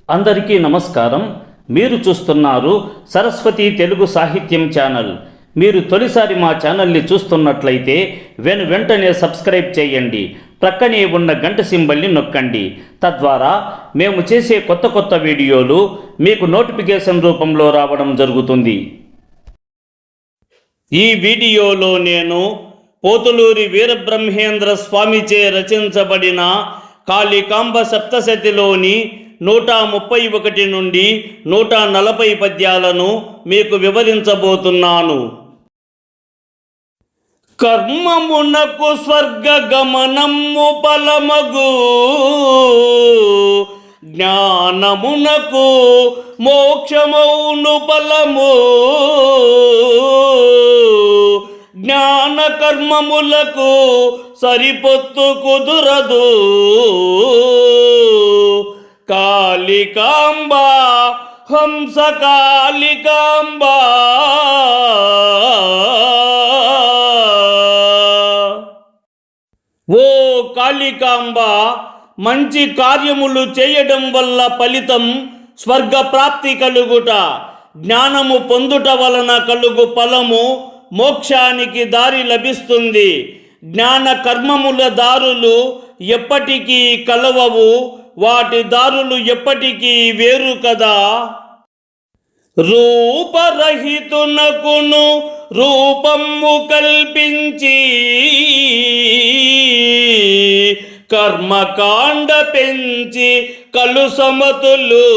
అందరికీ నమస్కారం. మీరు చూస్తున్నారు సరస్వతి తెలుగు సాహిత్యం ఛానల్. మీరు తొలిసారి మా ఛానల్ని చూస్తున్నట్లయితే వెంటనే సబ్స్క్రైబ్ చేయండి. ప్రక్కనే ఉన్న గంట సింబల్ని నొక్కండి. తద్వారా మేము చేసే కొత్త వీడియోలు మీకు నోటిఫికేషన్ రూపంలో రావడం జరుగుతుంది. ఈ వీడియోలో నేను పోతులూరి వీరబ్రహ్మేంద్ర స్వామిచే రచించబడిన కాళికాంబ సప్తశతిలోని 131 నుండి 140 పద్యాలను మీకు వివరించబోతున్నాను. కర్మమునకు స్వర్గ గమనము ఫలమగు, జ్ఞానమునకు మోక్షమౌను ఫలము. జ్ఞాన కర్మములకు సరిపొత్తు కుదురదు. కాళికాంబ హంస కాళికాంబ. ఓ కాళికాంబ, మంచి కార్యములు చేయడం వల్ల ఫలితం స్వర్గప్రాప్తి కలుగుట, జ్ఞానము పొందుట వలన కలుగు ఫలము మోక్షానికి దారి లభిస్తుంది. జ్ఞాన కర్మముల దారులు ఎప్పటికీ కలవవు, వాటి దారులు ఎప్పటికీ వేరు కదా. రూపరహితునకును రూపము కల్పించి, కర్మకాండ పెంచి కలు సమతులు.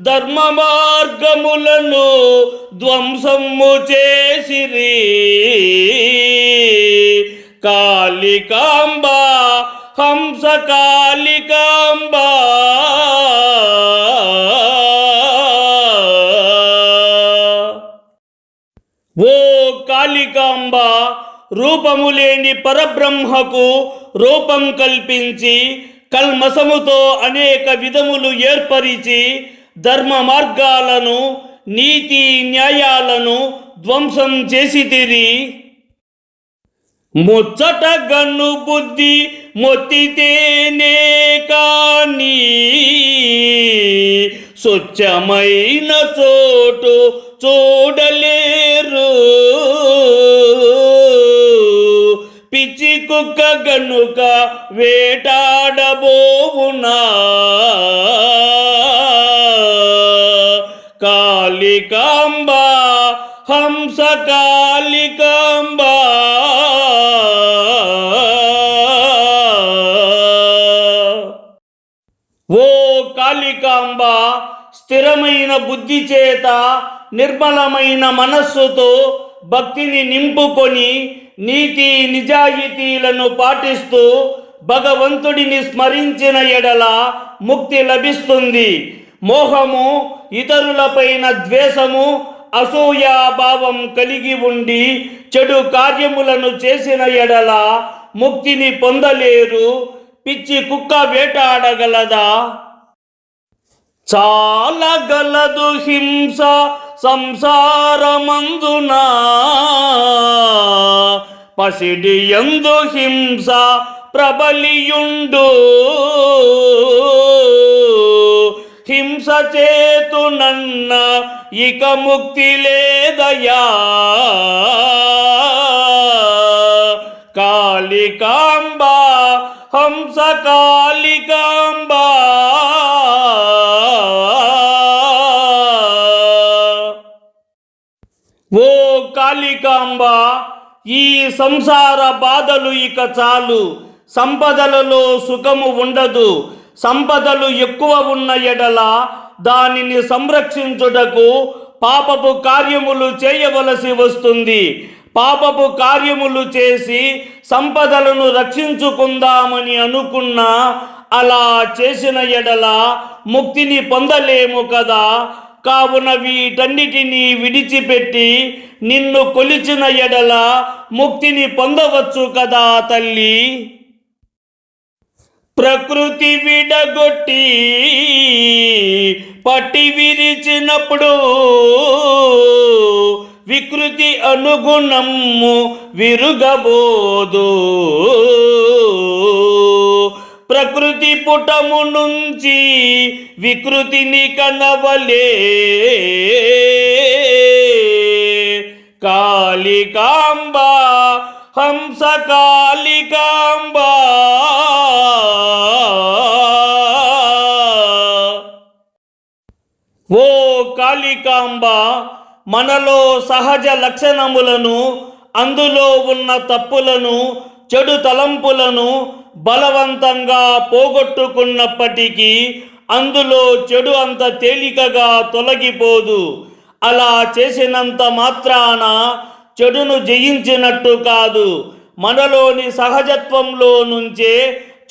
ధర్మ మార్గములను ధ్వంసము చేసిరి. కాళికాంబ హంస కాళికాంబ. ఓ కాళికాంబ, రూపము లేని పరబ్రహ్మకు రూపం కల్పించి, కల్మసముతో అనేక విధములు ఏర్పరిచి, ధర్మ మార్గాలను నీతి న్యాయాలను ధ్వంసం చేసితిరి. ముచ్చట గన్ను బుద్ధి మొత్తితేనే కాని, స్వచ్ఛమైన చోటు చూడలేరు. పిచ్చి కుక్క గనుక వేటాడబోవునా. కాళికాంబ హంస కాళికాంబ. ఓ కాళికాంబ, స్థిరమైన బుద్ధి చేత నిర్మలమైన మనస్సుతో భక్తిని నింపుకొని నీతి నిజాయితీలను పాటిస్తూ భగవంతుడిని స్మరించిన ఎడల ముక్తి లభిస్తుంది. మోహము, ఇతరులపైన ద్వేషము, అసూయాభావం కలిగి ఉండి చెడు కార్యములను చేసిన ఎడల ముక్తిని పొందలేరు. పిచ్చి కుక్క వేటాడగలదా? చాలగలదు హింస సంసారమందున, పసిడి యందు హింస ప్రబలియుండు. హింస చేతునన్న ఇక ముక్తి లేదయా. కాళికాంబ హంస కాళికాంబ. ఓ కాళికాంబ, ఈ సంసార బాధలు ఇక చాలు. సంపదలలో సుఖము ఉండదు. సంపదలు ఎక్కువ ఉన్న ఎడల దానిని సంరక్షించుటకు పాపపు కార్యములు చేయవలసి వస్తుంది. పాపపు కార్యములు చేసి సంపదలను రక్షించుకుందామని అనుకున్నా అలా చేసిన ఎడల ముక్తిని పొందలేము కదా. కావున వీటన్నిటినీ విడిచిపెట్టి నిన్ను కొలిచిన ఎడల ముక్తిని పొందవచ్చు కదా తల్లి. ప్రకృతి విడగొట్టి పట్టి విరిచినప్పుడు వికృతి అనుగుణము విరుగబోదు. ప్రకృతి పుటము నుంచి వికృతిని కనవలే కాళికాంబ హంస కాళికాంబ ఓ కాళికాంబ మనలో సహజ లక్షణములను అందులో ఉన్న తప్పులను చెడు తలంపులను బలవంతంగా పోగొట్టుకున్నప్పటికీ అందులో చెడు అంత తేలికగా తొలగిపోదు. అలా చేసినంత మాత్రాన చెడును జయించినట్టు కాదు. మనలోని సహజత్వంలో నుంచే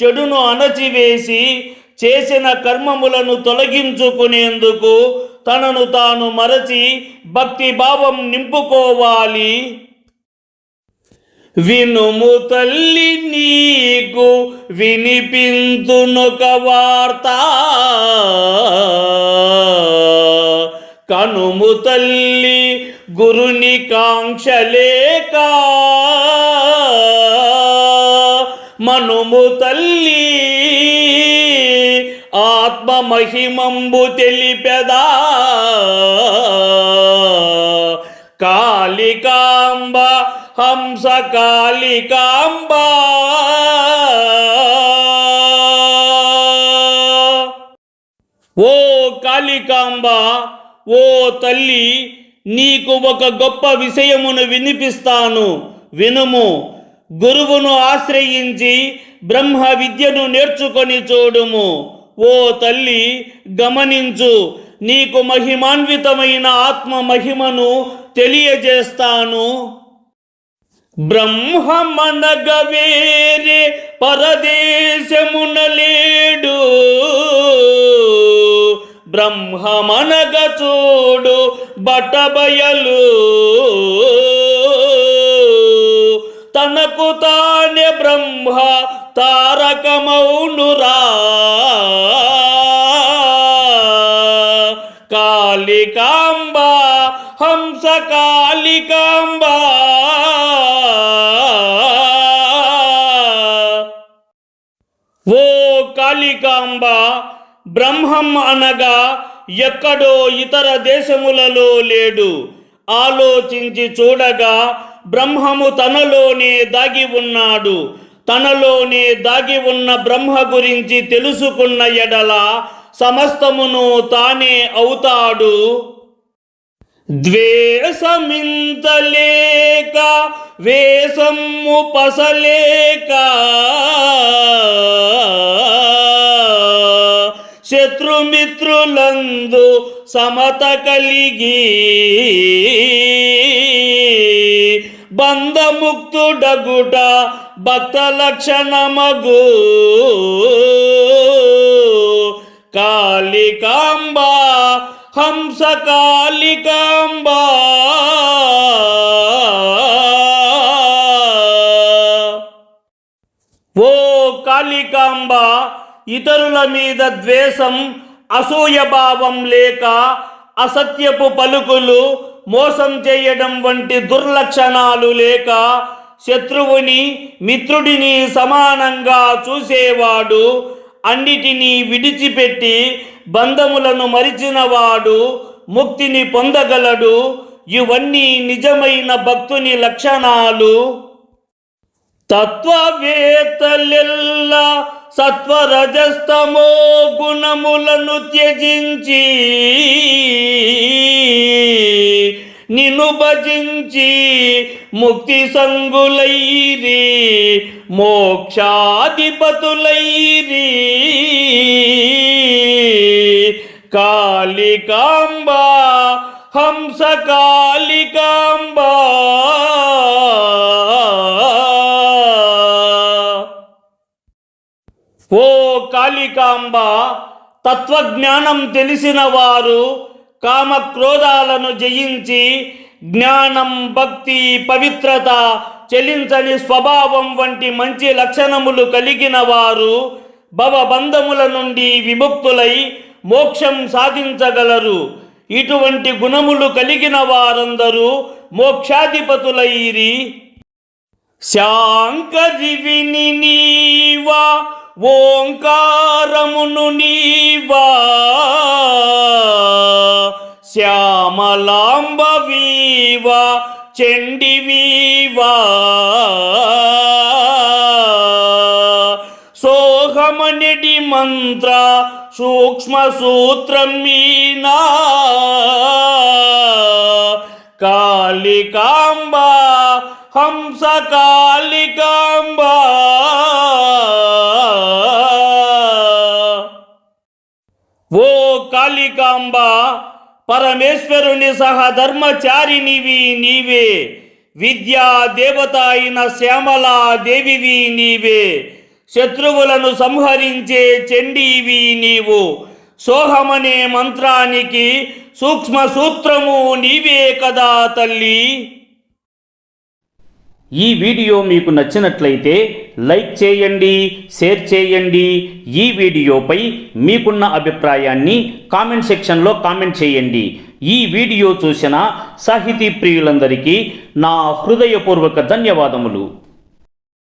చెడును అణచివేసి చేసిన కర్మములను తొలగించుకునేందుకు తనను తాను మరచి భక్తి భావం నింపుకోవాలి. వినుము తల్లి నీకు వినిపింతునొక వార్త, కనుము తల్లి గురుని కాంక్షలేక, మనుము తల్లి ఆత్మ మహిమంబు తెలిపెదా. కాళికాంబ హంస కాళికాంబ. ఓ కాళికాంబ, ఓ తల్లి, నీకు ఒక గొప్ప విషయమును వినిపిస్తాను, వినుము. గురువును ఆశ్రయించి బ్రహ్మ విద్యను నేర్చుకొని చూడుము. ఓ తల్లి, గమనించు, నీకు మహిమాన్వితమైన ఆత్మ మహిమను తెలియజేస్తాను. బ్రహ్మమనగ వేరే పరదేశమున లేడు, బ్రహ్మమనగ చూడు బట్టబయలు, తనకు తానే బ్రహ్మ తారకమౌనురా. కాళికాంబ హంస కాళికాంబ. ఓ కాళికాంబ, బ్రహ్మం అనగా ఎక్కడో ఇతర దేశములలో లేడు. ఆలోచించి చూడగా బ్రహ్మము తనలోనే దాగి ఉన్నాడు. తనలోనే దాగి ఉన్న బ్రహ్మ గురించి తెలుసుకున్న ఎడల సమస్తమును తానే అవుతాడు. ద్వేషమింతలేక వేషము పసలేక, శత్రుమిత్రులందు సమత కలిగి, బంధముక్తుడగుట భక్త లక్షణమగు. కాళికాంబ హంస కాళికాంబ. ఓ కాళికాంబ, ఇతరుల మీద ద్వేషం, అసూయభావం లేక అసత్యపు పలుకులు, మోసం చేయడం వంటి దుర్లక్షణాలు లేక శత్రువుని మిత్రుడిని సమానంగా చూసేవాడు, అన్నిటినీ విడిచిపెట్టి బంధములను మరిచినవాడు ముక్తిని పొందగలడు. ఇవన్నీ నిజమైన భక్తుని లక్షణాలు. తత్వవేత్తలెల్లా సత్వరజస్తమో గుణములను త్యజించి, నిన్ను భజించి ముక్తి సంగులైరి, మోక్షాధిపతులైరి. కాళికాంబ హంస కాళికాంబ. ఓ కాళికాంబ, తత్వజ్ఞానం తెలిసిన వారు కామక్రోధాలను జయించి జ్ఞానం, భక్తి, పవిత్రత, చెలించని స్వభావం వంటి మంచి లక్షణములు కలిగిన వారు భవబంధముల నుండి విముక్తులై మోక్షం సాధించగలరు. ఇటువంటి గుణములు కలిగిన వారందరూ మోక్షాధిపతులైరి. శాంకరి విని నీవా ఓంకారమును నీవా శ్యామలాంబ వీవా చండి వీవా సోహమనిడి మంత్ర సూక్ష్మ సూత్రం మీనా కాళికాంబ హంస కాళికాంబ ఓ కాళికాంబ పరమేశ్వరుని సహధర్మచారినివి నీవే, విద్యా దేవత అయిన శ్యామలా దేవివి నీవే, శత్రువులను సంహరించే చండీవి నీవు, సోహమనే మంత్రానికి సూక్ష్మ సూత్రము నీవే కదా తల్లి. ఈ వీడియో మీకు నచ్చినట్లయితే లైక్ చేయండి, షేర్ చేయండి. ఈ వీడియోపై మీకున్న అభిప్రాయాన్ని కామెంట్ సెక్షన్లో కామెంట్ చేయండి. ఈ వీడియో చూసిన సాహితీ ప్రియులందరికీ నా హృదయపూర్వక ధన్యవాదములు.